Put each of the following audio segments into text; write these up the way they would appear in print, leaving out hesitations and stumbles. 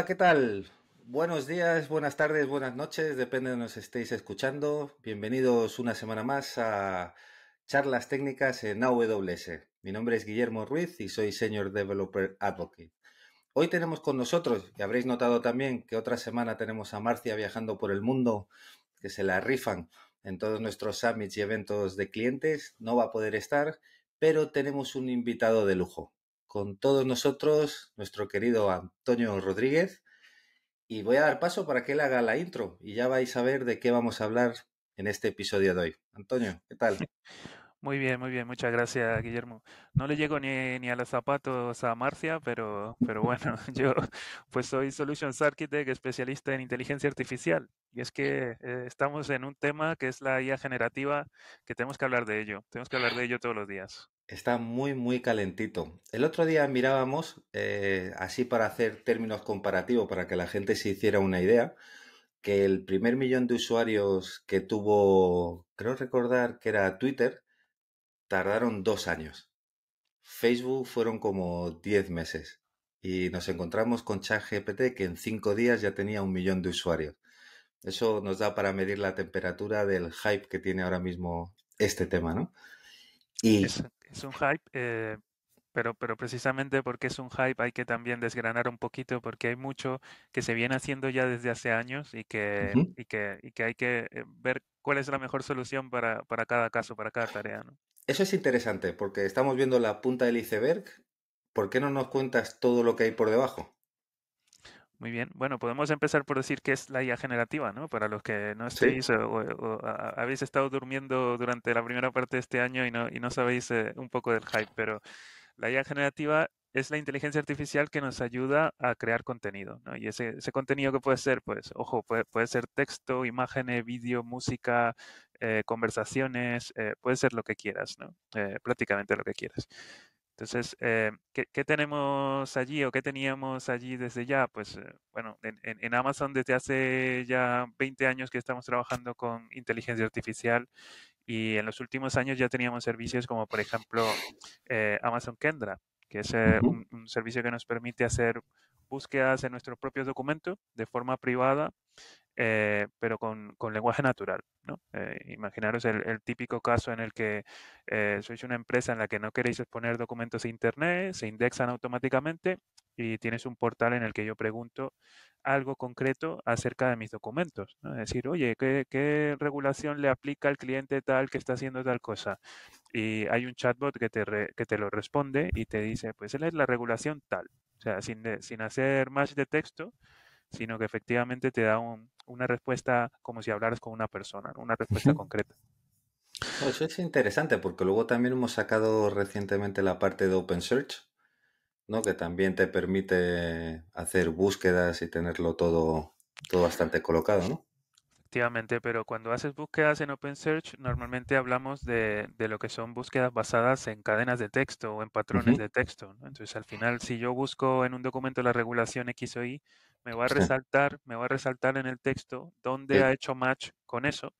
Hola, ¿qué tal? Buenos días, buenas tardes, buenas noches, depende de donde nos estéis escuchando. Bienvenidos una semana más a Charlas Técnicas en AWS. Mi nombre es Guillermo Ruiz y soy Senior Developer Advocate. Hoy tenemos con nosotros, y habréis notado también que otra semana tenemos a Marcia viajando por el mundo, que se la rifan en todos nuestros summits y eventos de clientes. No va a poder estar, pero tenemos un invitado de lujo. Con todos nosotros, nuestro querido Antonio Rodríguez, y voy a dar paso para que él haga la intro y ya vais a ver de qué vamos a hablar en este episodio de hoy. Antonio, ¿qué tal? Muy bien, muchas gracias, Guillermo. No le llego ni a los zapatos a Marcia, pero bueno, yo pues soy Solutions Architect, especialista en inteligencia artificial. Y es que estamos en un tema que es la IA generativa, que tenemos que hablar de ello. Tenemos que hablar de ello todos los días. Está muy calentito. El otro día mirábamos, así para hacer términos comparativos, para que la gente se hiciera una idea, que el primer millón de usuarios que tuvo, creo recordar que era Twitter, tardaron 2 años. Facebook fueron como 10 meses. Y nos encontramos con ChatGPT que en 5 días ya tenía 1 millón de usuarios. Eso nos da para medir la temperatura del hype que tiene ahora mismo este tema, ¿no? Y Es un hype, pero precisamente porque es un hype hay que también desgranar un poquito porque hay mucho que se viene haciendo ya desde hace años ujú, y que hay que ver cuál es la mejor solución para cada caso, para cada tarea, ¿no? eso es interesante porque estamos viendo la punta del iceberg. ¿Por qué no nos cuentas todo lo que hay por debajo? Muy bien. Bueno, podemos empezar por decir qué es la IA generativa, ¿no? Para los que no Sí. estéis habéis estado durmiendo durante la primera parte de este año y no sabéis un poco del hype, pero la IA generativa es la inteligencia artificial que nos ayuda a crear contenido, ¿no? Y ese contenido que puede ser, pues, ojo, puede ser texto, imágenes, vídeo, música, conversaciones, puede ser lo que quieras, ¿no? Prácticamente lo que quieras. Entonces, ¿qué tenemos allí o qué teníamos allí desde ya? Pues, bueno, en Amazon desde hace ya 20 años que estamos trabajando con inteligencia artificial y en los últimos años ya teníamos servicios como, por ejemplo, Amazon Kendra, que es Ujú. un servicio que nos permite hacer búsquedas en nuestros propios documentos de forma privada, pero con lenguaje natural, ¿no? Imaginaros el típico caso en el que sois una empresa en la que no queréis exponer documentos a Internet, se indexan automáticamente y tienes un portal en el que yo pregunto algo concreto acerca de mis documentos, ¿no? Es decir, oye, ¿qué regulación le aplica al cliente tal que está haciendo tal cosa? Y hay un chatbot que te lo responde y te dice, pues él es la regulación tal. O sea, sin hacer match de texto, sino que efectivamente te da una respuesta como si hablaras con una persona, ¿no? Una respuesta Ujú. concreta. Bueno, eso es interesante porque luego también hemos sacado recientemente la parte de Open Search, ¿no? Que también te permite hacer búsquedas y tenerlo todo bastante colocado, ¿no? Efectivamente, pero cuando haces búsquedas en OpenSearch, normalmente hablamos de lo que son búsquedas basadas en cadenas de texto o en patrones Ujú. de texto, ¿no? Entonces, al final, si yo busco en un documento la regulación X o Y, Sí. me va a resaltar en el texto dónde ha Sí. hecho match con eso,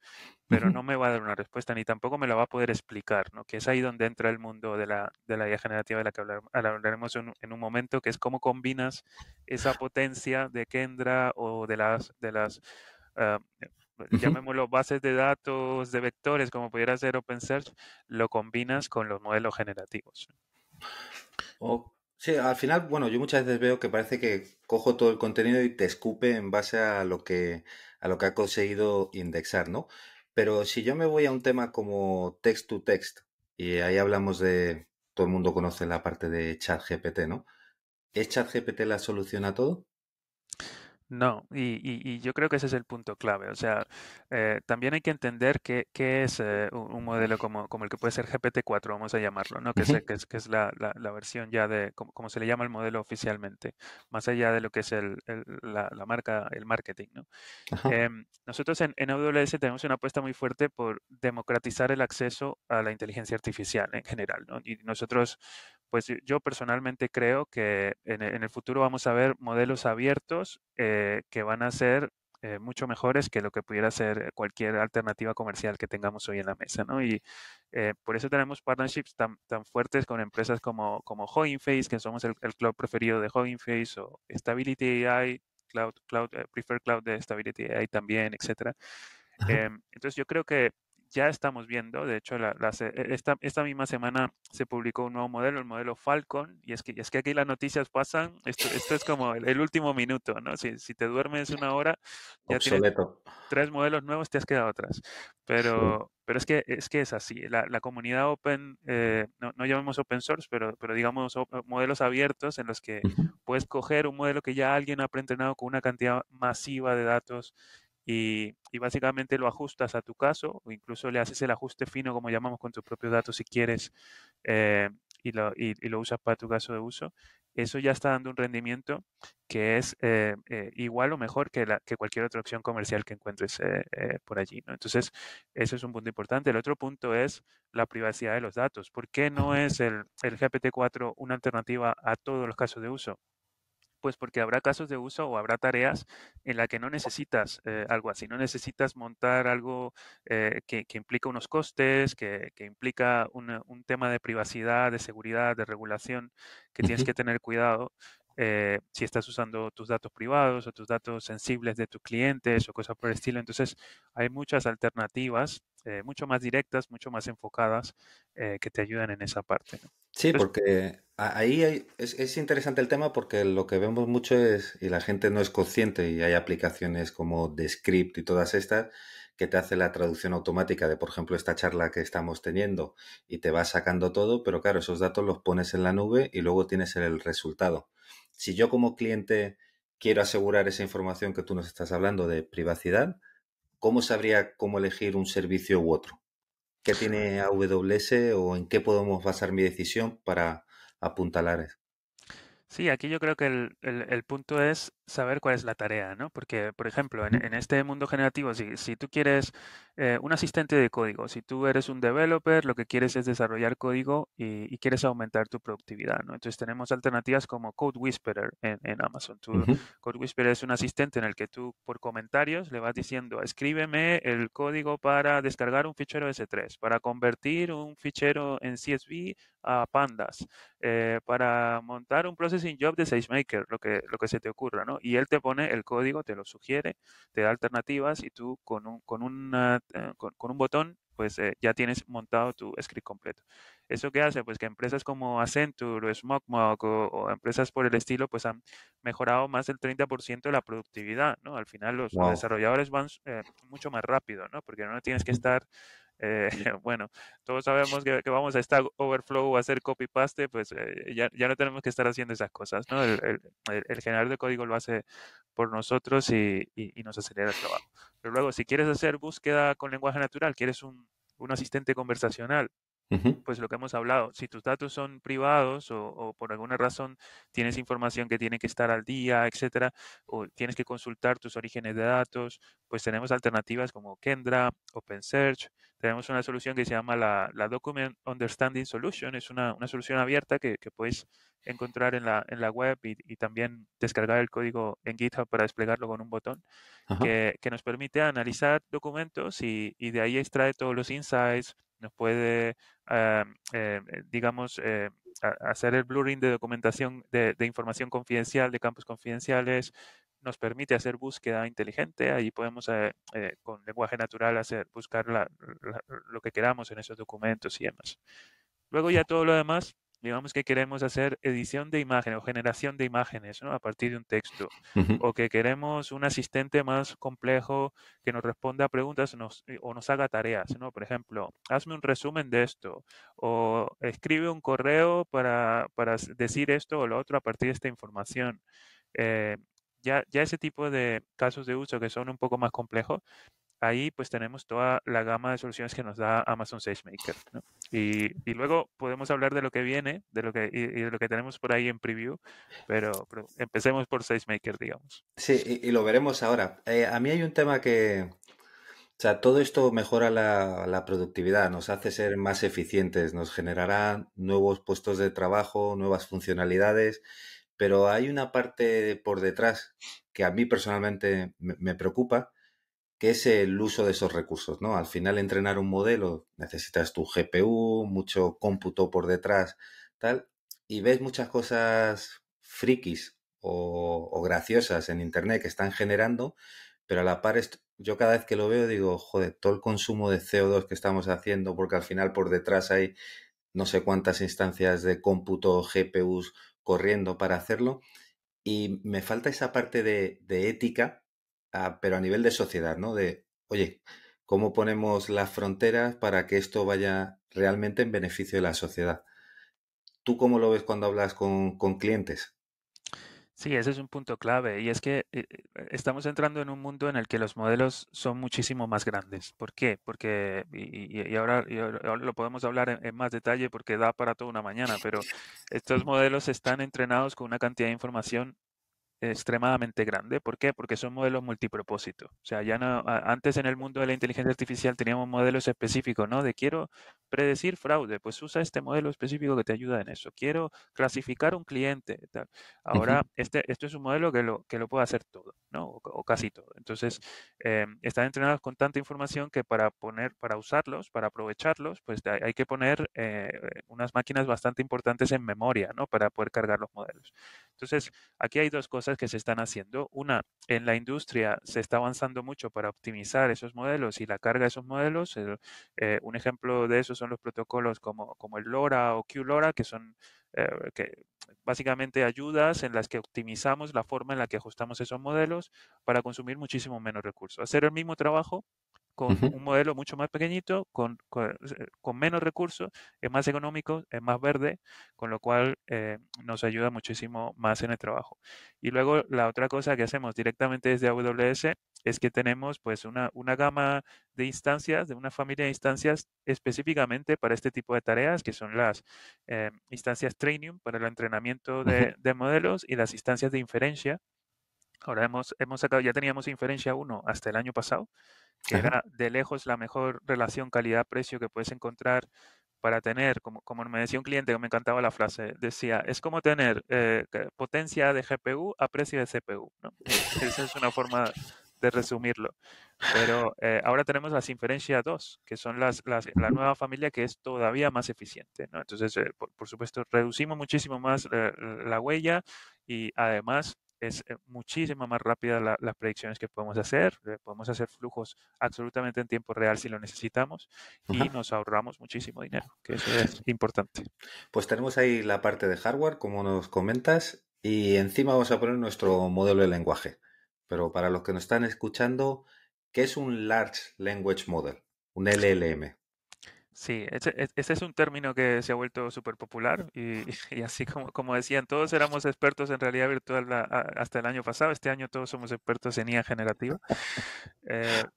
pero Ujú. no me va a dar una respuesta ni tampoco me la va a poder explicar, ¿no? Que es ahí donde entra el mundo de la IA generativa de la que hablaremos en un momento, que es cómo combinas esa potencia de Kendra o de las ah, Ujú. llamémoslo bases de datos de vectores, como pudiera ser OpenSearch, lo combinas con los modelos generativos. Sí, al final, bueno, yo muchas veces veo que parece que cojo todo el contenido y te escupe en base a lo que ha conseguido indexar, ¿no? Pero si yo me voy a un tema como text to text, y ahí hablamos de, todo el mundo conoce la parte de ChatGPT, ¿no? ¿Es ChatGPT la solución a todo? No, y yo creo que ese es el punto clave. O sea, también hay que entender qué es un modelo como el que puede ser GPT-4, vamos a llamarlo, ¿no? Ujú. Que es la versión ya de, como se le llama el modelo oficialmente, más allá de lo que es la marca, el marketing, ¿no? Ajá. Nosotros en AWS tenemos una apuesta muy fuerte por democratizar el acceso a la inteligencia artificial en general, ¿no? Y nosotros, pues yo personalmente creo que en el futuro vamos a ver modelos abiertos que van a ser mucho mejores que lo que pudiera ser cualquier alternativa comercial que tengamos hoy en la mesa, ¿no? Y por eso tenemos partnerships tan fuertes con empresas como Hugging Face, que somos el club preferido de Hugging Face, o Stability AI, Preferred Cloud de Stability AI también, etcétera. Ajá. Entonces yo creo que ya estamos viendo, de hecho, esta misma semana se publicó un nuevo modelo, el modelo Falcon, y es que aquí las noticias pasan, esto es como el último minuto, ¿no? Si te duermes una hora, ya tienes Obsoleto. 3 modelos nuevos, te has quedado atrás. Sí. Pero es que es así. La comunidad open, no llamemos open source, pero digamos modelos abiertos en los que Ujú. puedes coger un modelo que ya alguien ha preentrenado con una cantidad masiva de datos y básicamente lo ajustas a tu caso o incluso le haces el ajuste fino, como llamamos, con tus propios datos si quieres, eh, y lo usas para tu caso de uso. Eso ya está dando un rendimiento que es igual o mejor que cualquier otra opción comercial que encuentres por allí, ¿no? Entonces, eso es un punto importante. El otro punto es la privacidad de los datos. ¿Por qué no es el GPT-4 una alternativa a todos los casos de uso? Pues porque habrá casos de uso o habrá tareas en las que no necesitas algo así, no necesitas montar algo que implica unos costes, que implica un tema de privacidad, de seguridad, de regulación, que tienes Ujú. que tener cuidado si estás usando tus datos privados o tus datos sensibles de tus clientes o cosas por el estilo. Entonces, hay muchas alternativas, mucho más directas, mucho más enfocadas, que te ayudan en esa parte, ¿no? Sí, Entonces, porque es interesante el tema porque lo que vemos mucho es, y la gente no es consciente, y hay aplicaciones como Descript y todas estas, que te hace la traducción automática de, por ejemplo, esta charla que estamos teniendo y te va sacando todo, pero claro, esos datos los pones en la nube y luego tienes el resultado. Si yo como cliente quiero asegurar esa información que tú nos estás hablando de privacidad, ¿cómo sabría cómo elegir un servicio u otro? ¿Qué tiene AWS o en qué podemos basar mi decisión para apuntalar eso? sí, aquí yo creo que el punto es saber cuál es la tarea, ¿no? Porque, por ejemplo, en, Ujú. en este mundo generativo, si tú quieres un asistente de código, si tú eres un developer, lo que quieres es desarrollar código y quieres aumentar tu productividad, ¿no? Entonces tenemos alternativas como Code Whisperer en Amazon. Ujú. Code Whisperer es un asistente en el que tú, por comentarios, le vas diciendo, escríbeme el código para descargar un fichero S3, para convertir un fichero en CSV a pandas, para montar un processing job de SageMaker, lo que se te ocurra, ¿no? Y él te pone el código, te lo sugiere, te da alternativas y tú con un botón pues ya tienes montado tu script completo. ¿Eso qué hace? Pues que empresas como Accenture o SmokeMock o empresas por el estilo pues han mejorado más del 30% de la productividad, ¿no? Al final los Wow. desarrolladores van mucho más rápido, ¿no? Porque no tienes que estar eh, bueno, todos sabemos que vamos a Stack Overflow o a hacer copy-paste, pues ya no tenemos que estar haciendo esas cosas, ¿no? El generador de código lo hace por nosotros y nos acelera el trabajo. Pero luego, si quieres hacer búsqueda con lenguaje natural, quieres un asistente conversacional, Ujú. pues lo que hemos hablado, si tus datos son privados o por alguna razón tienes información que tiene que estar al día, etcétera, o tienes que consultar tus orígenes de datos, pues tenemos alternativas como Kendra, OpenSearch, tenemos una solución que se llama la Document Understanding Solution, es una solución abierta que puedes encontrar en la web y también descargar el código en GitHub para desplegarlo con un botón, Ajá. que nos permite analizar documentos y de ahí extrae todos los insights, nos puede, digamos, hacer el blurring de documentación, de información confidencial, de campos confidenciales, nos permite hacer búsqueda inteligente, ahí podemos con lenguaje natural buscar lo que queramos en esos documentos y demás. Luego ya todo lo demás, digamos que queremos hacer edición de imágenes o generación de imágenes, ¿no? A partir de un texto. Ujú. O que queremos un asistente más complejo que nos responda a preguntas o nos haga tareas, ¿no? Por ejemplo, hazme un resumen de esto. O escribe un correo para decir esto o lo otro a partir de esta información. Eh, ya ese tipo de casos de uso que son un poco más complejos, ahí pues tenemos toda la gama de soluciones que nos da Amazon SageMaker, ¿no? Y luego podemos hablar de lo que viene, y de lo que tenemos por ahí en preview, pero empecemos por SageMaker, digamos. Sí, y lo veremos ahora. A mí hay un tema que, o sea, todo esto mejora la productividad, nos hace ser más eficientes, nos generará nuevos puestos de trabajo, nuevas funcionalidades, pero hay una parte por detrás que a mí personalmente me preocupa, que es el uso de esos recursos, ¿no? Al final, entrenar un modelo necesitas tu GPU, mucho cómputo por detrás, tal, y ves muchas cosas frikis o graciosas en Internet que están generando, pero a la par yo cada vez que lo veo digo, joder, todo el consumo de CO2 que estamos haciendo, porque al final por detrás hay no sé cuántas instancias de cómputo, GPUs corriendo para hacerlo, y me falta esa parte de ética, pero a nivel de sociedad, ¿no? De, oye, ¿cómo ponemos las fronteras para que esto vaya realmente en beneficio de la sociedad? ¿Tú cómo lo ves cuando hablas con clientes? Sí, ese es un punto clave y es que estamos entrando en un mundo en el que los modelos son muchísimo más grandes. ¿Por qué? Porque, ahora lo podemos hablar en más detalle porque da para toda una mañana, pero estos modelos están entrenados con una cantidad de información extremadamente grande. ¿Por qué? Porque son modelos multipropósito. O sea, ya no, antes en el mundo de la inteligencia artificial teníamos modelos específicos, ¿no? De quiero predecir fraude, pues usa este modelo específico que te ayuda en eso. Quiero clasificar un cliente, tal. Ujú, Ahora, esto es un modelo que lo puede hacer todo, ¿no? O casi todo. Entonces, están entrenados con tanta información que para usarlos, para aprovecharlos, pues hay que poner unas máquinas bastante importantes en memoria, ¿no? Para poder cargar los modelos. Entonces, aquí hay dos cosas que se están haciendo. Una, en la industria se está avanzando mucho para optimizar esos modelos y la carga de esos modelos. Un ejemplo de eso son los protocolos como el LoRa o QLoRa, que son que básicamente ayudas en las que optimizamos la forma en la que ajustamos esos modelos para consumir muchísimo menos recursos. Hacer el mismo trabajo con ujú. un modelo mucho más pequeñito, con menos recursos, es más económico, es más verde, con lo cual nos ayuda muchísimo más en el trabajo. Y luego la otra cosa que hacemos directamente desde AWS es que tenemos pues una gama de instancias, de una familia de instancias específicamente para este tipo de tareas, que son las instancias Trainium para el entrenamiento Ujú. de modelos y las instancias de inferencia. Ahora hemos sacado, ya teníamos inferencia uno hasta el año pasado, que Ajá. era de lejos la mejor relación calidad-precio que puedes encontrar para tener, como me decía un cliente que me encantaba la frase, decía, es como tener potencia de GPU a precio de CPU, ¿no? Esa es una forma de resumirlo. Pero ahora tenemos las inferencia 2, que son la Ujú. nueva familia que es todavía más eficiente, ¿no? Entonces, por supuesto, reducimos muchísimo más la huella y además es muchísimo más rápida las predicciones que podemos hacer. Podemos hacer flujos absolutamente en tiempo real si lo necesitamos y Ajá. nos ahorramos muchísimo dinero, que eso es importante. Pues tenemos ahí la parte de hardware, como nos comentas, y encima vamos a poner nuestro modelo de lenguaje. Pero para los que nos están escuchando, ¿qué es un Large Language Model? Un LLM. Sí, ese es un término que se ha vuelto súper popular y así como decían, todos éramos expertos en realidad virtual hasta el año pasado, este año todos somos expertos en IA generativa,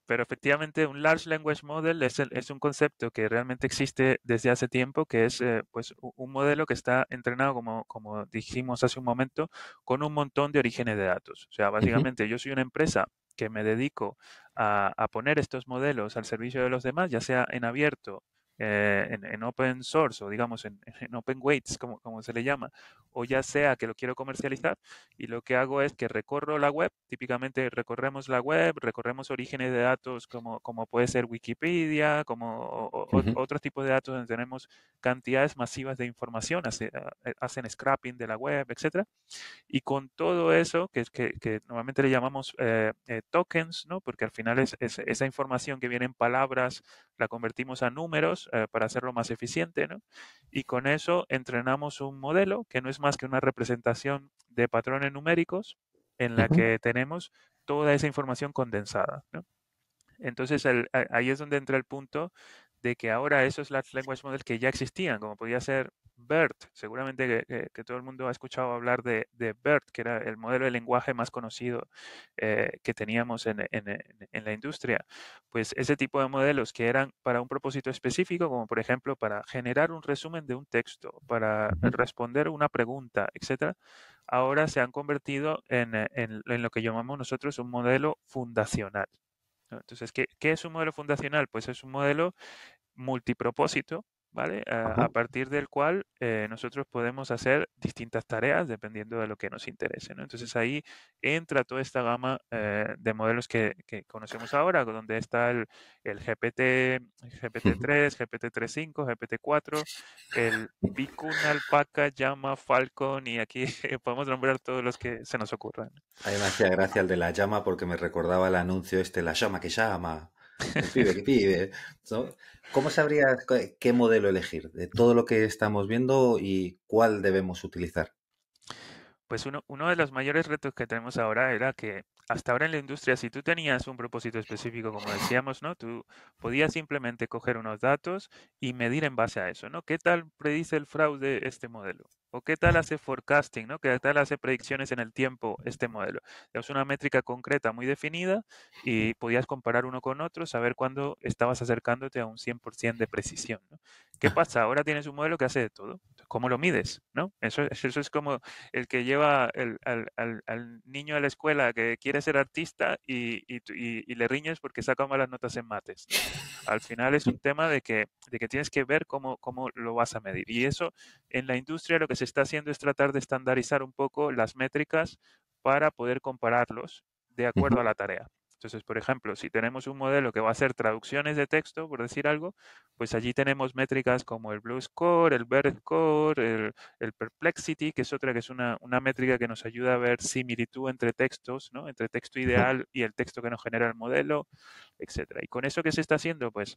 pero efectivamente un Large Language Model es un concepto que realmente existe desde hace tiempo, que es pues un modelo que está entrenado, como dijimos hace un momento, con un montón de orígenes de datos. O sea, Ujú, básicamente yo soy una empresa que me dedico a poner estos modelos al servicio de los demás, ya sea en abierto, en open source o digamos en open weights, como se le llama, o ya sea que lo quiero comercializar y lo que hago es que recorro la web, típicamente recorremos la web, recorremos orígenes de datos como puede ser Wikipedia, como ujú, otros tipos de datos donde tenemos cantidades masivas de información, hacen scrapping de la web, etcétera. Y con todo eso, que normalmente le llamamos tokens, ¿no? Porque al final es esa información que viene en palabras, la convertimos a números para hacerlo más eficiente, ¿no? Y con eso entrenamos un modelo que no es más que una representación de patrones numéricos en la ujú, que tenemos toda esa información condensada, ¿no? Entonces ahí es donde entra el punto de que ahora esos large language models que ya existían, como podía ser BERT, seguramente que todo el mundo ha escuchado hablar de BERT, que era el modelo de lenguaje más conocido que teníamos en la industria, pues ese tipo de modelos que eran para un propósito específico, como por ejemplo para generar un resumen de un texto, para ujú, responder una pregunta, etcétera, ahora se han convertido en lo que llamamos nosotros un modelo fundacional, ¿no? Entonces, ¿qué es un modelo fundacional? Pues es un modelo multipropósito ¿vale? A Ajá. partir del cual nosotros podemos hacer distintas tareas dependiendo de lo que nos interese, ¿no? Entonces ahí entra toda esta gama de modelos que conocemos ahora, donde está el GPT, GPT-3, GPT-3.5, GPT-4, el Vicun, Alpaca, Llama, Falcon y aquí podemos nombrar todos los que se nos ocurran. A mí me hacía gracia el de la llama porque me recordaba el anuncio este, la llama que llama, el pibe que pibe, ¿no? ¿Cómo sabrías qué modelo elegir de todo lo que estamos viendo y cuál debemos utilizar? Pues uno de los mayores retos que tenemos ahora era que hasta ahora en la industria, si tú tenías un propósito específico, como decíamos, ¿no? Tú podías simplemente coger unos datos y medir en base a eso, ¿no? ¿Qué tal predice el fraude este modelo? ¿O qué tal hace forecasting, ¿no? ¿Qué tal hace predicciones en el tiempo este modelo? Es una métrica concreta muy definida y podías comparar uno con otro, saber cuándo estabas acercándote a un 100% de precisión, ¿no? ¿Qué pasa? Ahora tienes un modelo que hace de todo. ¿Cómo lo mides, no? Eso es como el que lleva al niño a la escuela que quiere ser artista y le riñes porque saca malas notas en mates, ¿no? Al final es un tema de que tienes que ver cómo lo vas a medir. Y eso en la industria lo que se está haciendo es tratar de estandarizar un poco las métricas para poder compararlos de acuerdo a Ujú. la tarea. Entonces, por ejemplo, si tenemos un modelo que va a hacer traducciones de texto, por decir algo, pues allí tenemos métricas como el Blue Score, el BERT Score, el Perplexity, que es otra que es una métrica que nos ayuda a ver similitud entre textos, ¿no? Entre texto Ajá. ideal y el texto que nos genera el modelo, etcétera. Y con eso que se está haciendo, pues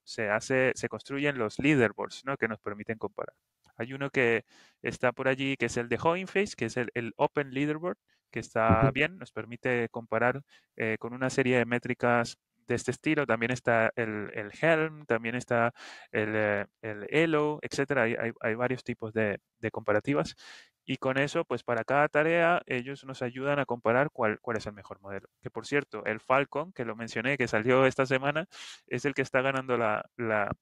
se construyen los leaderboards, ¿no? Que nos permiten comparar. Hay uno que está por allí, que es el de Hugging Face, que es el Open Leaderboard, que está Ujú. bien, nos permite comparar con una serie de métricas de este estilo. También está el Helm, también está el Elo, etcétera. Hay varios tipos de comparativas. Y con eso, pues para cada tarea, ellos nos ayudan a comparar cuál es el mejor modelo. Que por cierto, el Falcon, que lo mencioné, que salió esta semana, es el que está ganando la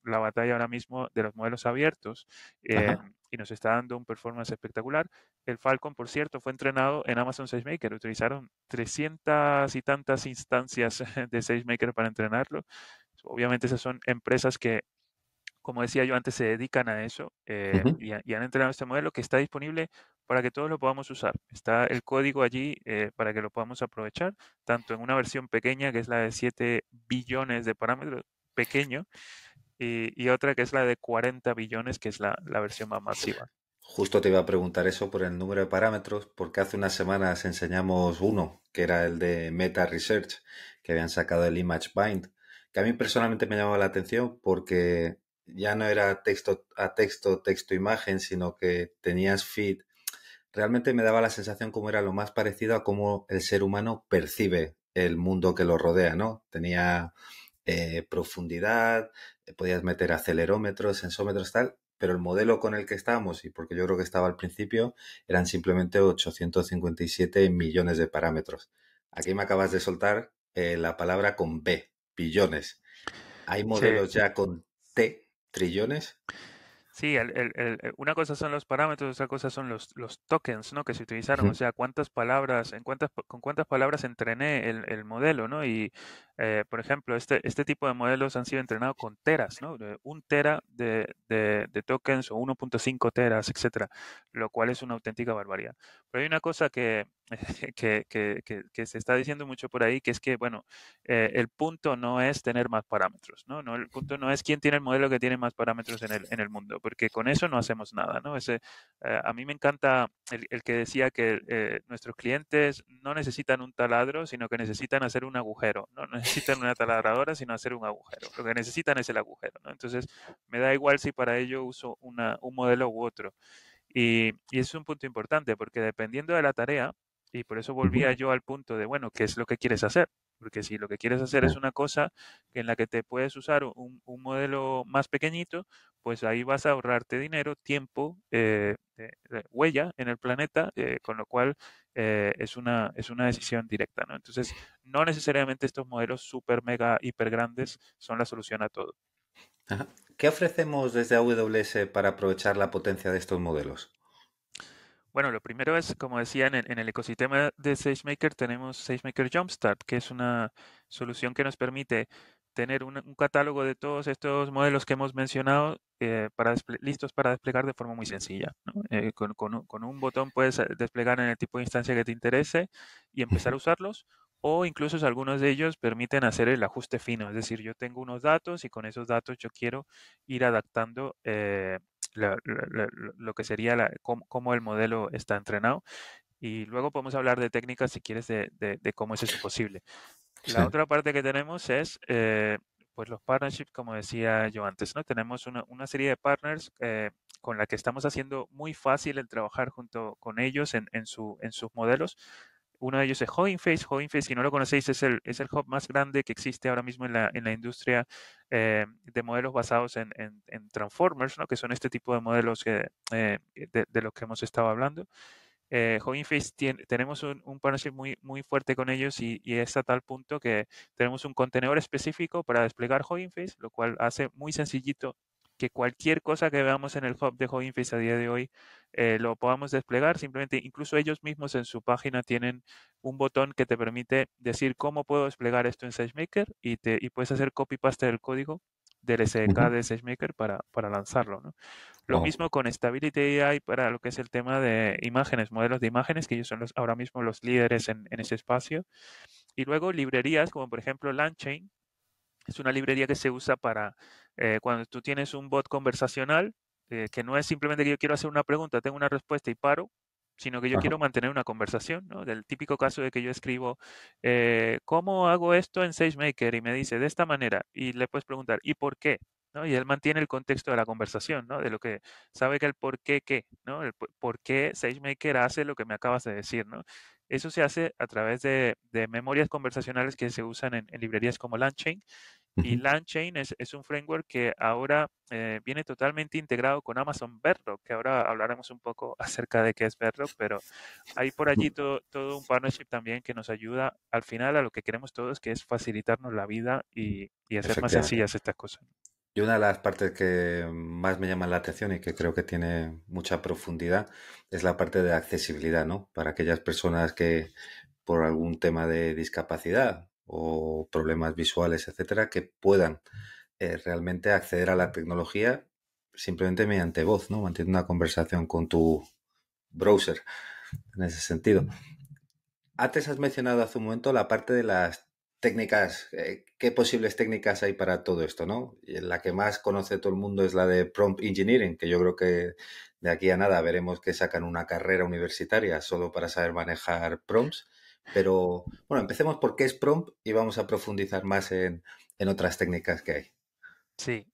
batalla ahora mismo de los modelos abiertos Ajá. y nos está dando un performance espectacular. El Falcon, por cierto, fue entrenado en Amazon SageMaker. Utilizaron 300 y tantas instancias de SageMaker para entrenarlo. Obviamente esas son empresas que, como decía yo antes, se dedican a eso Ujú. y han entrenado este modelo que está disponible para que todos lo podamos usar. Está el código allí para que lo podamos aprovechar, tanto en una versión pequeña, que es la de 7 billones de parámetros, pequeño, y otra que es la de 40 billones, que es la versión más masiva. Justo te iba a preguntar eso por el número de parámetros, porque hace unas semanas enseñamos uno, que era el de Meta Research, que habían sacado el Image Bind, que a mí personalmente me llamaba la atención porque ya no era texto a texto, texto imagen, sino que tenías feed. Realmente me daba la sensación como era lo más parecido a cómo el ser humano percibe el mundo que lo rodea, ¿no? Tenía profundidad, podías meter acelerómetros, sensómetros, tal, pero el modelo con el que estábamos, y porque yo creo que estaba al principio, eran simplemente 857 millones de parámetros. Aquí me acabas de soltar la palabra con B, billones. ¿Hay Sí, modelos ya con T, trillones? sí, una cosa son los parámetros, otra cosa son los tokens, ¿no? Que se utilizaron, o Ujú. sea, cuántas palabras, con cuántas palabras entrené el modelo, ¿no? Y, por ejemplo, este tipo de modelos han sido entrenados con teras, ¿no? De 1 tera de tokens o 1.5 teras, etcétera, lo cual es una auténtica barbaridad. Pero hay una cosa que se está diciendo mucho por ahí, que es que, bueno, el punto no es tener más parámetros, ¿no? El punto no es quién tiene el modelo que tiene más parámetros en el mundo, porque con eso no hacemos nada, ¿no? A mí me encanta el que decía que nuestros clientes no necesitan un taladro, sino que necesitan hacer un agujero, ¿no? No necesitan una taladradora, sino hacer un agujero. Lo que necesitan es el agujero, ¿no? Entonces, me da igual si para ello uso un modelo u otro. Y es un punto importante porque dependiendo de la tarea, y por eso Ujú. volvía yo al punto de, bueno, ¿qué es lo que quieres hacer? Porque si lo que quieres hacer es una cosa en la que te puedes usar un modelo más pequeñito, pues ahí vas a ahorrarte dinero, tiempo, huella en el planeta, con lo cual es una decisión directa, ¿no? Entonces, no necesariamente estos modelos super, mega, hiper grandes son la solución a todo. Ajá. ¿Qué ofrecemos desde AWS para aprovechar la potencia de estos modelos? Bueno, lo primero es, como decía, en el ecosistema de SageMaker tenemos SageMaker Jumpstart, que es una solución que nos permite tener un catálogo de todos estos modelos que hemos mencionado listos para desplegar de forma muy sencilla, ¿no? Con un botón puedes desplegar en el tipo de instancia que te interese y empezar a Ujú, usarlos. O incluso algunos de ellos permiten hacer el ajuste fino, es decir, yo tengo unos datos y con esos datos yo quiero ir adaptando lo que sería cómo el modelo está entrenado. Y luego podemos hablar de técnicas, si quieres, de cómo es eso posible. sí. La otra parte que tenemos es pues los partnerships, como decía yo antes, ¿no? Tenemos una serie de partners con la que estamos haciendo muy fácil el trabajar junto con ellos en sus modelos. Uno de ellos es Hugging Face. Hugging Face, si no lo conocéis, es el hub más grande que existe ahora mismo en la industria de modelos basados en Transformers, ¿no? Que son este tipo de modelos de los que hemos estado hablando. Hugging Face tenemos un partnership muy fuerte con ellos y es a tal punto que tenemos un contenedor específico para desplegar Hugging Face, lo cual hace muy sencillito que cualquier cosa que veamos en el hub de Hugging Face a día de hoy lo podamos desplegar. Simplemente, incluso ellos mismos en su página tienen un botón que te permite decir cómo puedo desplegar esto en SageMaker y puedes hacer copy-paste del código del SDK Ujú. de SageMaker para lanzarlo, ¿no? Lo Wow. mismo con Stability AI para lo que es el tema de imágenes, modelos de imágenes, que ellos son ahora mismo los líderes en ese espacio. Y luego librerías como por ejemplo LangChain, es una librería que se usa para cuando tú tienes un bot conversacional, que no es simplemente que yo quiero hacer una pregunta, tengo una respuesta y paro, sino que yo Ajá. quiero mantener una conversación, ¿no? Del típico caso de que yo escribo, ¿cómo hago esto en SageMaker? Y me dice, de esta manera. Y le puedes preguntar, ¿y por qué? ¿No? Y él mantiene el contexto de la conversación, ¿no? De lo que sabe que el por qué, ¿no? Por qué SageMaker hace lo que me acabas de decir, ¿no? Eso se hace a través de memorias conversacionales que se usan en librerías como LangChain y Ujú. LangChain es un framework que ahora viene totalmente integrado con Amazon Bedrock, que ahora hablaremos un poco acerca de qué es Bedrock, pero hay por allí todo un partnership también que nos ayuda al final a lo que queremos todos, que es facilitarnos la vida y hacer más Efectivamente. sencillas estas cosas. Y una de las partes que más me llama la atención y que creo que tiene mucha profundidad es la parte de accesibilidad, ¿no? Para aquellas personas que por algún tema de discapacidad o problemas visuales, etcétera, que puedan realmente acceder a la tecnología simplemente mediante voz, ¿no? Manteniendo una conversación con tu browser en ese sentido. Antes has mencionado hace un momento la parte de las técnicas, qué posibles técnicas hay para todo esto, ¿no? Y la que más conoce todo el mundo es la de prompt engineering, que yo creo que de aquí a nada veremos que sacan una carrera universitaria solo para saber manejar prompts. Pero bueno, empecemos por qué es prompt y vamos a profundizar más en otras técnicas que hay. Sí,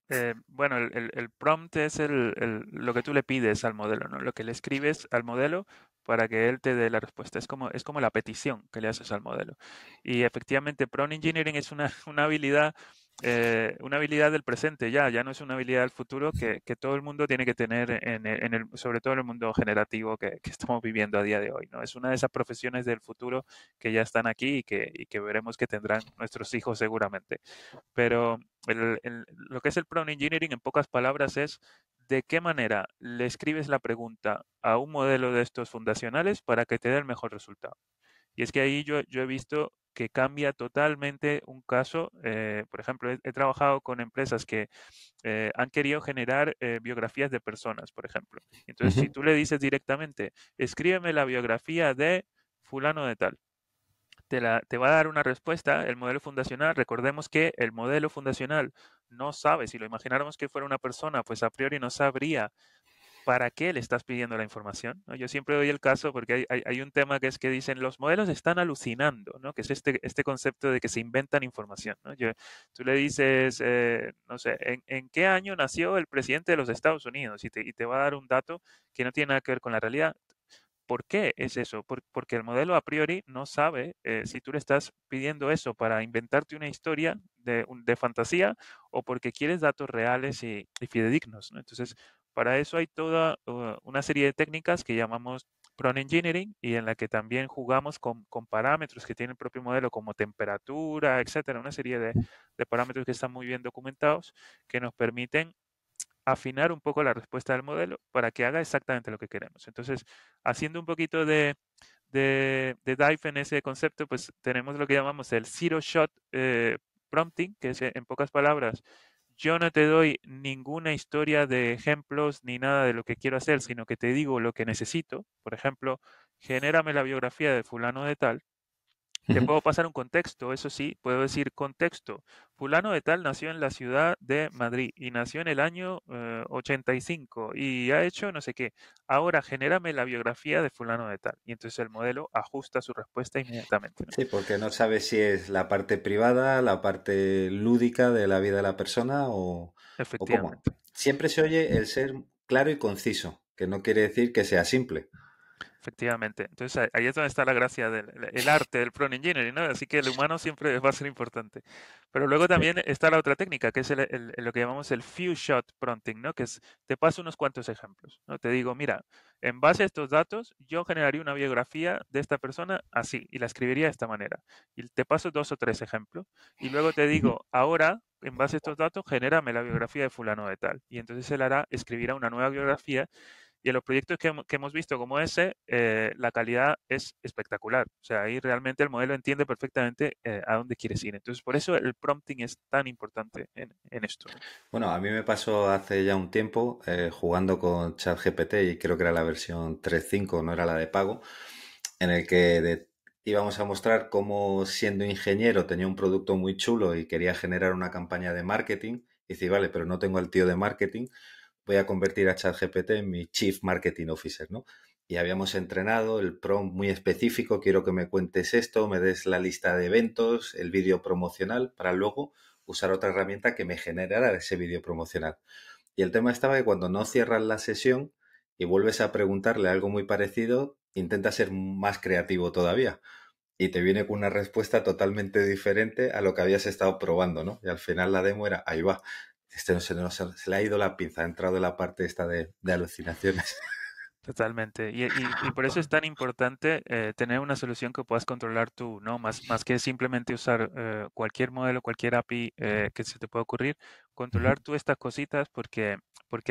bueno, el prompt es lo que tú le pides al modelo, ¿no? Lo que le escribes al modelo para que él te dé la respuesta. Es como la petición que le haces al modelo. Y efectivamente, prompt engineering es una habilidad del presente ya no es una habilidad del futuro que todo el mundo tiene que tener sobre todo en el mundo generativo que estamos viviendo a día de hoy, ¿no? Es una de esas profesiones del futuro que ya están aquí y que veremos que tendrán nuestros hijos seguramente. Pero lo que es el prompt engineering, en pocas palabras, es de qué manera le escribes la pregunta a un modelo de estos fundacionales para que te dé el mejor resultado. Y es que ahí yo he visto que cambia totalmente un caso. Por ejemplo, he trabajado con empresas que han querido generar biografías de personas, por ejemplo. Entonces, si Ujú, tú le dices directamente, escríbeme la biografía de fulano de tal, te va a dar una respuesta el modelo fundacional. Recordemos que el modelo fundacional no sabe, si lo imagináramos que fuera una persona, pues a priori no sabría para qué le estás pidiendo la información, ¿no? Yo siempre doy el caso porque hay un tema que es que dicen los modelos están alucinando, ¿no? Que es este concepto de que se inventan información, ¿no? Tú le dices, no sé, ¿en qué año nació el presidente de los Estados Unidos? Y te va a dar un dato que no tiene nada que ver con la realidad. ¿Por qué es eso? Porque el modelo a priori no sabe si tú le estás pidiendo eso para inventarte una historia de fantasía o porque quieres datos reales y fidedignos, ¿no? Entonces, para eso hay toda una serie de técnicas que llamamos prompt engineering y en la que también jugamos con parámetros que tiene el propio modelo como temperatura, etcétera, una serie de parámetros que están muy bien documentados que nos permiten afinar un poco la respuesta del modelo para que haga exactamente lo que queremos. Entonces, haciendo un poquito de dive en ese concepto, pues tenemos lo que llamamos el Zero Shot prompting, que es en pocas palabras, yo no te doy ninguna historia de ejemplos ni nada de lo que quiero hacer, sino que te digo lo que necesito. Por ejemplo, genérame la biografía de fulano de tal. Te Ujú. puedo pasar un contexto, eso sí, puedo decir contexto. Fulano de tal nació en la ciudad de Madrid y nació en el año 85 y ha hecho no sé qué. Ahora genérame la biografía de fulano de tal. Y entonces el modelo ajusta su respuesta inmediatamente, ¿no? Sí, porque no sabes si es la parte privada, la parte lúdica de la vida de la persona o cómo. Efectivamente. Siempre se oye el ser claro y conciso, que no quiere decir que sea simple. Efectivamente. Entonces ahí es donde está la gracia del el arte del prompt engineering, ¿no? Así que el humano siempre va a ser importante. Pero luego Sí. también está la otra técnica, que es lo que llamamos el few shot prompting, ¿no? Que es, te paso unos cuantos ejemplos, ¿no? Te digo, mira, en base a estos datos, yo generaría una biografía de esta persona así, y la escribiría de esta manera. Y te paso 2 o 3 ejemplos. Y luego te Ujú. digo, ahora, en base a estos datos, genérame la biografía de fulano de tal. Y entonces él hará, escribirá una nueva biografía y en los proyectos que hemos visto como ese, la calidad es espectacular. O sea, ahí realmente el modelo entiende perfectamente a dónde quieres ir. Entonces, por eso el prompting es tan importante en esto, ¿no? Bueno, a mí me pasó hace ya un tiempo jugando con ChatGPT y creo que era la versión 3.5, no era la de pago, en el que íbamos a mostrar cómo siendo ingeniero tenía un producto muy chulo y quería generar una campaña de marketing. Y dice, vale, pero no tengo al tío de marketing, voy a convertir a ChatGPT en mi Chief Marketing Officer, ¿no? Y habíamos entrenado el prompt muy específico, quiero que me cuentes esto, me des la lista de eventos, el vídeo promocional, para luego usar otra herramienta que me generara ese vídeo promocional. Y el tema estaba que cuando no cierras la sesión y vuelves a preguntarle algo muy parecido, intenta ser más creativo todavía y te viene con una respuesta totalmente diferente a lo que habías estado probando, ¿no? Y al final la demo era, ahí va, este no se le ha ido la pinza, ha entrado en la parte esta de alucinaciones. Totalmente. Y por eso es tan importante tener una solución que puedas controlar tú, ¿no? Más que simplemente usar cualquier modelo, cualquier API que se te pueda ocurrir, controlar tú estas cositas porque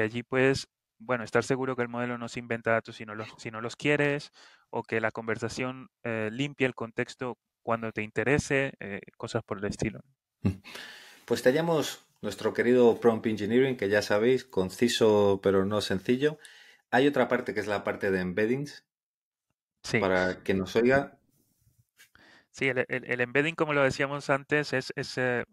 allí puedes, bueno, estar seguro que el modelo no se inventa datos si no los quieres, o que la conversación limpia el contexto cuando te interese, cosas por el estilo. Pues teníamos nuestro querido Prompt Engineering, que ya sabéis, conciso pero no sencillo. Hay otra parte que es la parte de embeddings, Sí. para que nos oiga. Sí, el embedding, como lo decíamos antes, es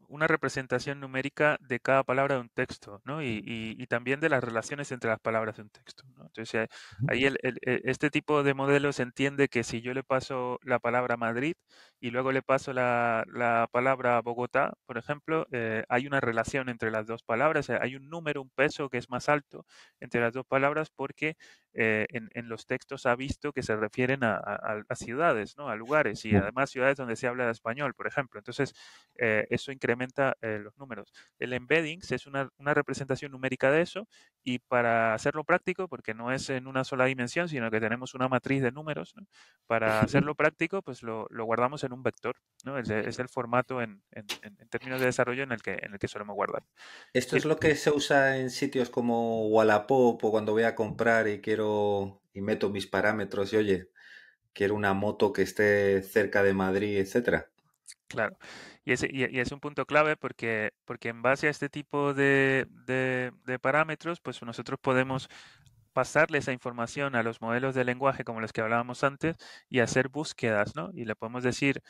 una representación numérica de cada palabra de un texto, ¿no? Y también de las relaciones entre las palabras de un texto, ¿no? Entonces, ahí este tipo de modelos entiende que si yo le paso la palabra Madrid y luego le paso la palabra Bogotá, por ejemplo, hay una relación entre las dos palabras, hay un número, un peso que es más alto entre las dos palabras porque en los textos ha visto que se refieren a ciudades, ¿no? A lugares y además ciudades donde se habla español, por ejemplo. Entonces, eso incrementa los números. El embeddings es una representación numérica de eso y para hacerlo práctico, porque no es en una sola dimensión, sino que tenemos una matriz de números, ¿no? Para hacerlo práctico, pues lo guardamos en un vector, ¿no? Es el formato en términos de desarrollo en el que solemos guardar. Esto Y es lo que se usa en sitios como Wallapop o cuando voy a comprar y quiero y meto mis parámetros y oye, quiero una moto que esté cerca de Madrid, etcétera. claro, y es un punto clave porque en base a este tipo de parámetros, pues nosotros podemos pasarle esa información a los modelos de lenguaje como los que hablábamos antes y hacer búsquedas, ¿no? Y le podemos decir,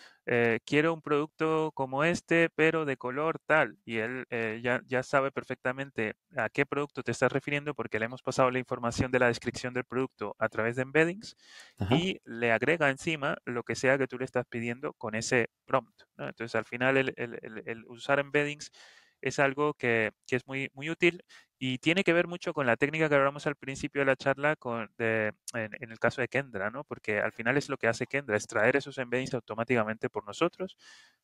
quiero un producto como este, pero de color tal. Y él ya sabe perfectamente a qué producto te estás refiriendo porque le hemos pasado la información de la descripción del producto a través de embeddings Ajá. y le agrega encima lo que sea que tú le estás pidiendo con ese prompt, ¿no? Entonces, al final, el usar embeddings es algo que es muy útil y tiene que ver mucho con la técnica que hablamos al principio de la charla en el caso de Kendra, ¿no? Porque al final es lo que hace Kendra, extraer esos embeddings automáticamente por nosotros.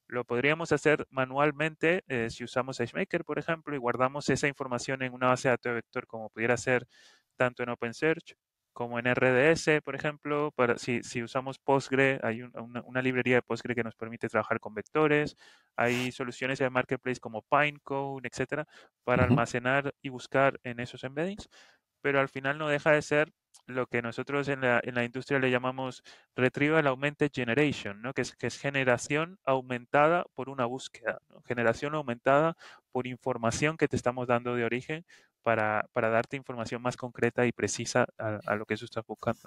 Lo podríamos hacer manualmente si usamos SageMaker, por ejemplo, y guardamos esa información en una base de datos de vector como pudiera ser tanto en OpenSearch como en RDS, por ejemplo, si usamos Postgre, hay una librería de Postgre que nos permite trabajar con vectores, hay soluciones de Marketplace como Pinecone, etcétera, para Ujú. almacenar y buscar en esos embeddings, pero al final no deja de ser lo que nosotros en la industria le llamamos Retrieval Augmented Generation, ¿no? Que es generación aumentada por una búsqueda, ¿no? Generación aumentada por información que te estamos dando de origen para darte información más concreta y precisa a lo que tú estás buscando.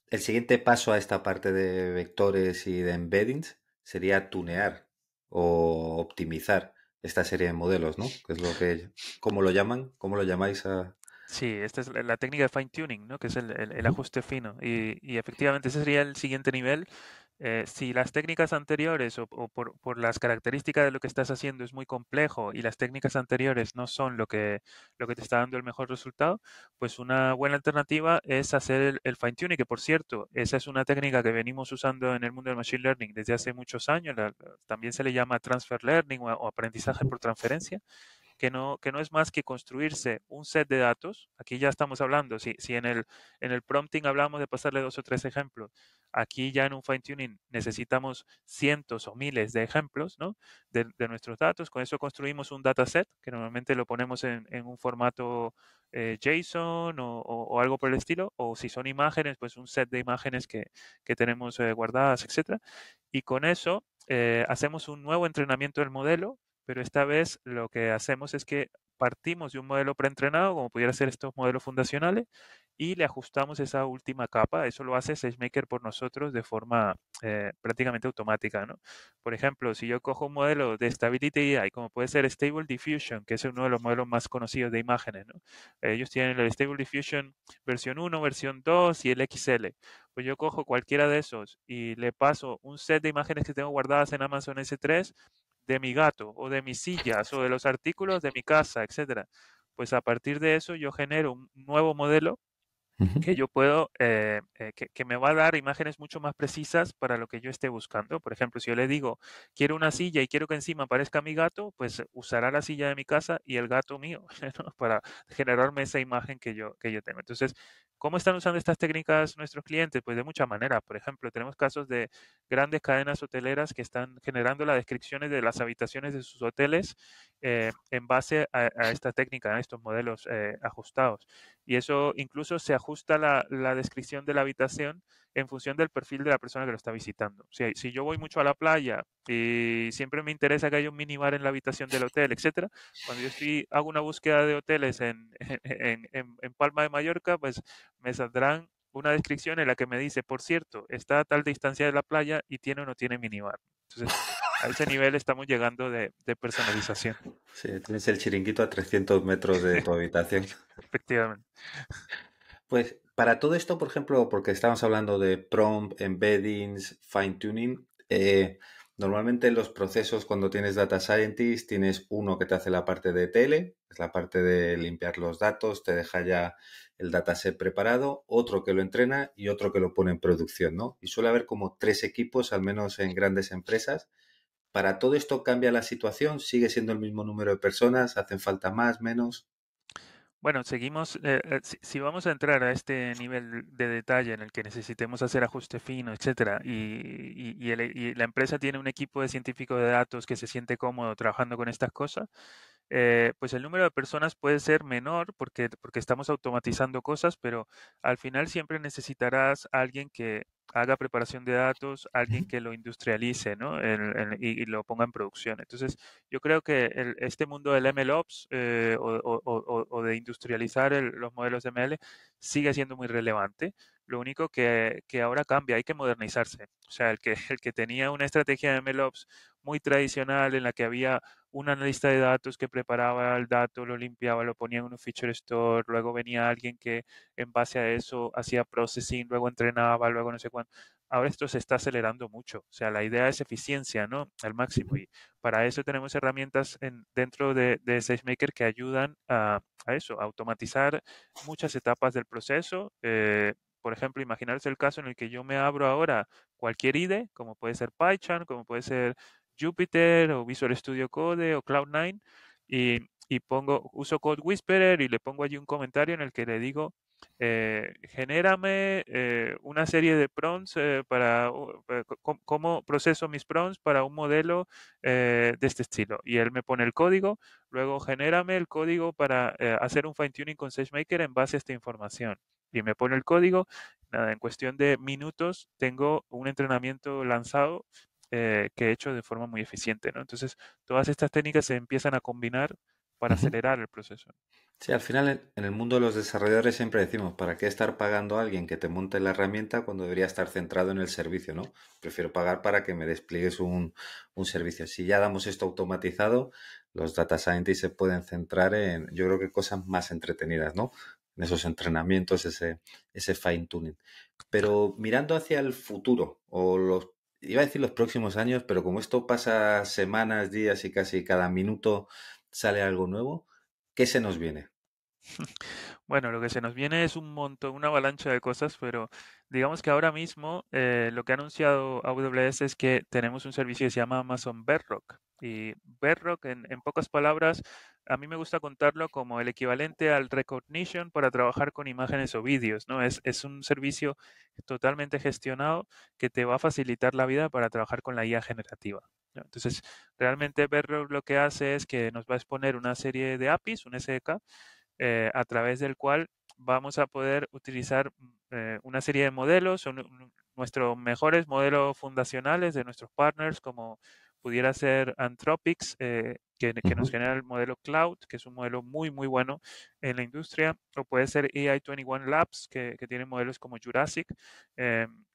El siguiente paso a esta parte de vectores y de embeddings sería tunear o optimizar esta serie de modelos, ¿no? Que es lo que, ¿cómo lo llaman? ¿Cómo lo llamáis a...? Sí, esta es la técnica de fine tuning, ¿no? Que es el Ujú. ajuste fino. Y efectivamente ese sería el siguiente nivel. Si las técnicas anteriores o por las características de lo que estás haciendo es muy complejo y las técnicas anteriores no son lo que te está dando el mejor resultado, pues una buena alternativa es hacer el fine tuning, que por cierto, esa es una técnica que venimos usando en el mundo del machine learning desde hace muchos años. También se le llama transfer learning o aprendizaje Ujú. por transferencia que no es más que construirse un set de datos. Aquí ya estamos hablando, si en el prompting hablamos de pasarle dos o tres ejemplos, aquí ya en un fine tuning necesitamos cientos o miles de ejemplos, ¿no? De nuestros datos. Con eso construimos un dataset que normalmente lo ponemos en un formato JSON o algo por el estilo, o si son imágenes, pues un set de imágenes que tenemos guardadas, etcétera. Y con eso hacemos un nuevo entrenamiento del modelo, pero esta vez lo que hacemos es que partimos de un modelo preentrenado, como pudiera ser estos modelos fundacionales, y le ajustamos esa última capa. Eso lo hace SageMaker por nosotros de forma prácticamente automática, ¿no? Por ejemplo, si yo cojo un modelo de Stability AI, como puede ser Stable Diffusion, que es uno de los modelos más conocidos de imágenes, ¿no? Ellos tienen el Stable Diffusion versión 1, versión 2 y el XL. Pues yo cojo cualquiera de esos y le paso un set de imágenes que tengo guardadas en Amazon S3 de mi gato o de mis sillas o de los artículos de mi casa, etcétera. Pues a partir de eso yo genero un nuevo modelo Ujú. que yo puedo, que me va a dar imágenes mucho más precisas para lo que yo esté buscando. Por ejemplo, si yo le digo, quiero una silla y quiero que encima aparezca mi gato, pues usará la silla de mi casa y el gato mío, ¿no? Para generarme esa imagen que yo tengo. Entonces, ¿cómo están usando estas técnicas nuestros clientes? Pues de muchas maneras. Por ejemplo, tenemos casos de grandes cadenas hoteleras que están generando las descripciones de las habitaciones de sus hoteles en base a esta técnica, a estos modelos ajustados. Y eso incluso se ajusta la descripción de la habitación en función del perfil de la persona que lo está visitando. Si yo voy mucho a la playa y siempre me interesa que haya un minibar en la habitación del hotel, etcétera, cuando hago una búsqueda de hoteles en Palma de Mallorca, pues me saldrán una descripción en la que me dice, por cierto, está a tal distancia de la playa y tiene o no tiene minibar. Entonces, a ese nivel estamos llegando de personalización. Sí, tienes el chiringuito a 300 metros de tu habitación. Efectivamente. Pues para todo esto, por ejemplo, porque estamos hablando de prompt, embeddings, fine tuning, normalmente en los procesos cuando tienes data scientist tienes uno que te hace la parte de tele, es la parte de limpiar los datos, te deja ya el dataset preparado, otro que lo entrena y otro que lo pone en producción, ¿no? Y suele haber como tres equipos, al menos en grandes empresas. ¿Para todo esto cambia la situación? ¿Sigue siendo el mismo número de personas? ¿Hacen falta más, menos? Bueno, seguimos, si vamos a entrar a este nivel de detalle en el que necesitemos hacer ajuste fino, etcétera, y la empresa tiene un equipo de científicos de datos que se siente cómodo trabajando con estas cosas, pues el número de personas puede ser menor porque estamos automatizando cosas, pero al final siempre necesitarás a alguien que haga preparación de datos, alguien que lo industrialice, ¿no? Y lo ponga en producción. Entonces, yo creo que este mundo del MLOps o de industrializar los modelos de ML sigue siendo muy relevante. Lo único que ahora cambia, hay que modernizarse. O sea, el que tenía una estrategia de MLOps muy tradicional en la que había un analista de datos que preparaba el dato, lo limpiaba, lo ponía en un feature store, luego venía alguien que en base a eso hacía processing, luego entrenaba, luego no sé cuánto. Ahora esto se está acelerando mucho. O sea, la idea es eficiencia, ¿no? Al máximo. Y para eso tenemos herramientas dentro de SageMaker que ayudan a eso, a automatizar muchas etapas del proceso. Por ejemplo, imaginarse el caso en el que yo me abro ahora cualquier IDE, como puede ser PyCharm, como puede ser Jupyter o Visual Studio Code o Cloud9 y uso Code Whisperer y le pongo allí un comentario en el que le digo, genérame una serie de prompts cómo proceso mis prompts para un modelo de este estilo. Y él me pone el código, luego genérame el código para hacer un fine tuning con SageMaker en base a esta información. y me pone el código. Nada, en cuestión de minutos tengo un entrenamiento lanzado que he hecho de forma muy eficiente, ¿no? Entonces, todas estas técnicas se empiezan a combinar para Ujú. acelerar el proceso. Sí, al final en el mundo de los desarrolladores siempre decimos, ¿para qué estar pagando a alguien que te monte la herramienta cuando debería estar centrado en el servicio, ¿no? Prefiero pagar para que me despliegues un servicio. Si ya damos esto automatizado, los data scientists se pueden centrar en, yo creo que cosas más entretenidas, ¿no? En esos entrenamientos, ese fine tuning. Pero mirando hacia el futuro, iba a decir los próximos años, pero como esto pasa semanas, días y casi cada minuto sale algo nuevo, ¿qué se nos viene? Bueno, lo que se nos viene es un montón, una avalancha de cosas, pero digamos que ahora mismo lo que ha anunciado AWS es que tenemos un servicio que se llama Amazon Bedrock. Y Bedrock, en pocas palabras, a mí me gusta contarlo como el equivalente al Recognition para trabajar con imágenes o vídeos, ¿no? Es un servicio totalmente gestionado que te va a facilitar la vida para trabajar con la IA generativa, ¿no? Entonces, realmente Bedrock lo que hace es que nos va a exponer una serie de APIs, un SDK, a través del cual vamos a poder utilizar una serie de modelos, son nuestros mejores modelos fundacionales de nuestros partners, como pudiera ser Anthropics, que nos Ujú, genera el modelo Cloud, que es un modelo muy, muy bueno en la industria, o puede ser AI 21 Labs, que tiene modelos como Jurassic,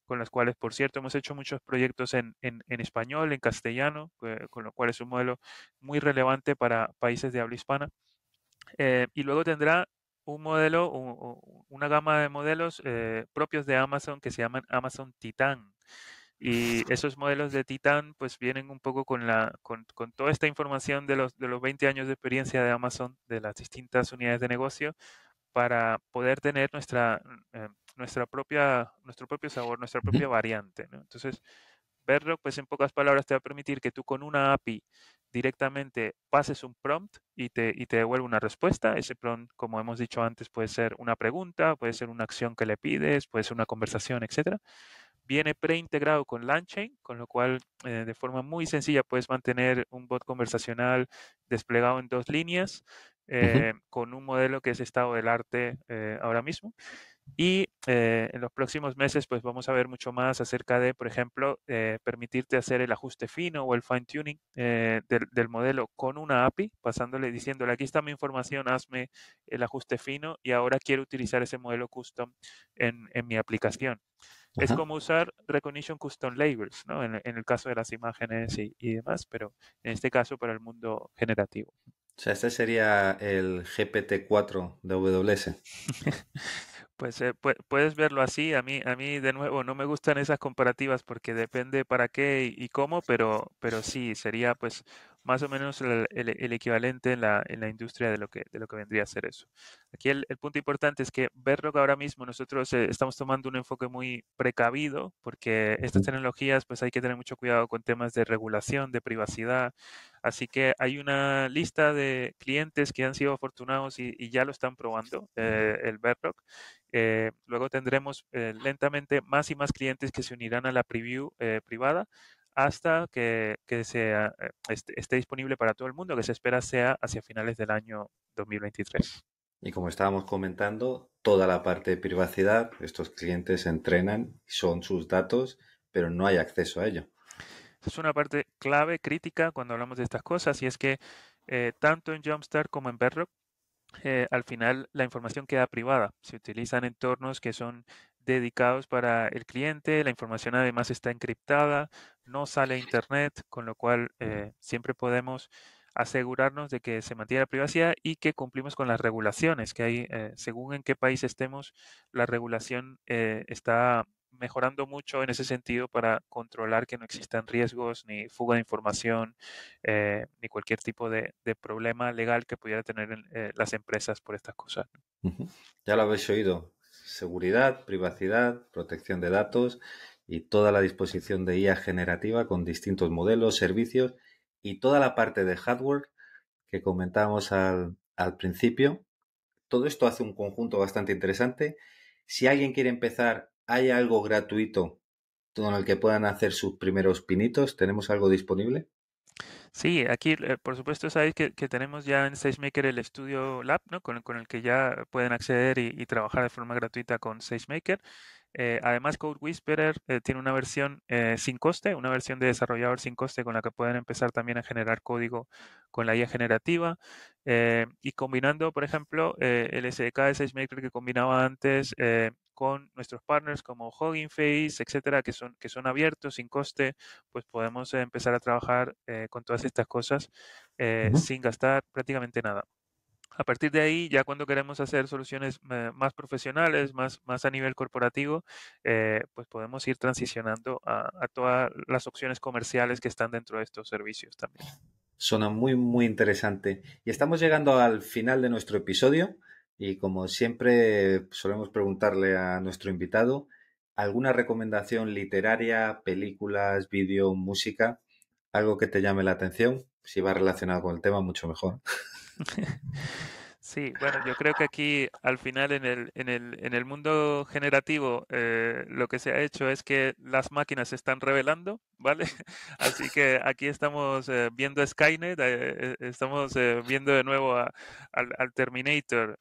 con los cuales, por cierto, hemos hecho muchos proyectos en español, en castellano, con lo cual es un modelo muy relevante para países de habla hispana. Y luego tendrá un modelo, una gama de modelos propios de Amazon que se llaman Amazon Titan. Y esos modelos de Titan pues vienen un poco con toda esta información de los 20 años de experiencia de Amazon, de las distintas unidades de negocio, para poder tener nuestro propio sabor, nuestra ujú. propia variante, ¿no? Entonces, Bedrock, pues en pocas palabras, te va a permitir que tú con una API directamente pases un prompt y te devuelve una respuesta. Ese prompt, como hemos dicho antes, puede ser una pregunta, puede ser una acción que le pides, puede ser una conversación, etcétera. Viene preintegrado con LangChain, con lo cual de forma muy sencilla puedes mantener un bot conversacional desplegado en 2 líneas Ujú. con un modelo que es estado del arte ahora mismo. Y en los próximos meses, pues vamos a ver mucho más acerca de, por ejemplo, permitirte hacer el ajuste fino o el fine tuning del modelo con una API, pasándole, diciéndole, aquí está mi información, hazme el ajuste fino y ahora quiero utilizar ese modelo custom en mi aplicación. Es Ajá. como usar Recognition Custom Labels, ¿no? En el caso de las imágenes y demás, pero en este caso para el mundo generativo. O sea, este sería el GPT-4 de AWS. Pues puedes verlo así. A mí de nuevo no me gustan esas comparativas porque depende para qué y cómo, pero sí sería pues más o menos el equivalente en la industria de lo que vendría a ser eso. Aquí el punto importante es que Bedrock ahora mismo nosotros estamos tomando un enfoque muy precavido porque estas Ujú. tecnologías pues hay que tener mucho cuidado con temas de regulación, de privacidad. Así que hay una lista de clientes que han sido afortunados y ya lo están probando, el Bedrock. Luego tendremos lentamente más y más clientes que se unirán a la preview privada hasta que esté disponible para todo el mundo, que se espera sea hacia finales del año 2023. Y como estábamos comentando, toda la parte de privacidad, estos clientes entrenan, son sus datos, pero no hay acceso a ello. Es una parte clave, crítica, cuando hablamos de estas cosas, y es que tanto en Jumpstart como en Bedrock, al final la información queda privada. Se utilizan entornos que son dedicados para el cliente, la información además está encriptada, no sale a internet, con lo cual siempre podemos asegurarnos de que se mantiene la privacidad y que cumplimos con las regulaciones que hay, según en qué país estemos, la regulación está mejorando mucho en ese sentido para controlar que no existan riesgos ni fuga de información ni cualquier tipo de problema legal que pudiera tener las empresas por estas cosas. Ujú. Ya lo habéis oído. Seguridad, privacidad, protección de datos y toda la disposición de IA generativa con distintos modelos, servicios y toda la parte de hardware que comentábamos al principio. Todo esto hace un conjunto bastante interesante. Si alguien quiere empezar, ¿hay algo gratuito con el que puedan hacer sus primeros pinitos? ¿Tenemos algo disponible? Sí, aquí por supuesto sabéis que tenemos ya en SageMaker el Studio Lab, ¿no? Con el que ya pueden acceder y trabajar de forma gratuita con SageMaker. Además, Code Whisperer tiene una versión sin coste, una versión de desarrollador sin coste con la que pueden empezar también a generar código con la IA generativa. Y combinando, por ejemplo, el SDK de SageMaker que combinaba antes con nuestros partners como Hugging Face, etcétera, que son abiertos, sin coste, pues podemos empezar a trabajar con todas estas cosas Ujú. sin gastar prácticamente nada. A partir de ahí, ya cuando queremos hacer soluciones más profesionales, más a nivel corporativo, pues podemos ir transicionando a todas las opciones comerciales que están dentro de estos servicios también. Suena muy, muy interesante. Y estamos llegando al final de nuestro episodio y como siempre solemos preguntarle a nuestro invitado alguna recomendación literaria, películas, vídeo, música, algo que te llame la atención. Si va relacionado con el tema, mucho mejor. Sí, bueno, yo creo que aquí al final en el mundo generativo lo que se ha hecho es que las máquinas se están revelando, ¿vale? Así que aquí estamos viendo Skynet, estamos viendo de nuevo al Terminator.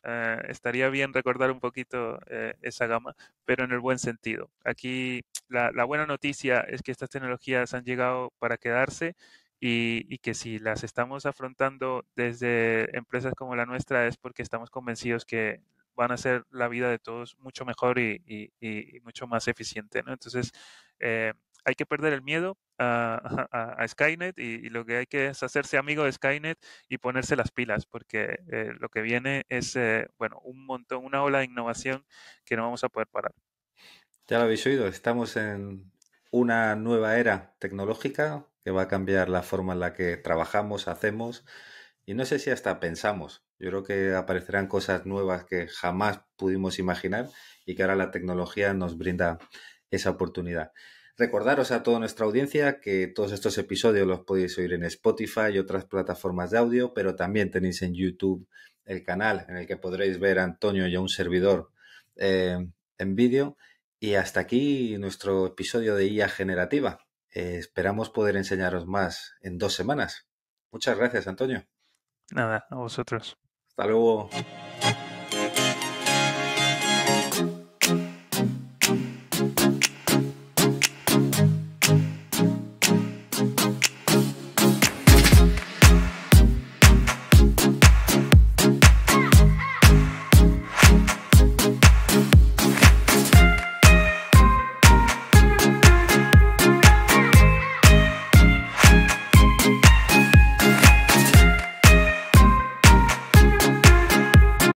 Estaría bien recordar un poquito esa gama, pero en el buen sentido. Aquí la buena noticia es que estas tecnologías han llegado para quedarse y que si las estamos afrontando desde empresas como la nuestra es porque estamos convencidos que van a hacer la vida de todos mucho mejor y mucho más eficiente, ¿no? Entonces, eh, hay que perder el miedo a Skynet y lo que hay que es hacerse amigo de Skynet y ponerse las pilas, porque lo que viene es, bueno, un montón, una ola de innovación que no vamos a poder parar. Ya lo habéis oído, estamos en una nueva era tecnológica que va a cambiar la forma en la que trabajamos, hacemos y no sé si hasta pensamos. Yo creo que aparecerán cosas nuevas que jamás pudimos imaginar y que ahora la tecnología nos brinda esa oportunidad. Recordaros a toda nuestra audiencia que todos estos episodios los podéis oír en Spotify y otras plataformas de audio, pero también tenéis en YouTube el canal en el que podréis ver a Antonio y a un servidor en vídeo. Y hasta aquí nuestro episodio de IA generativa. Esperamos poder enseñaros más en 2 semanas. Muchas gracias, Antonio. Nada, a vosotros. Hasta luego.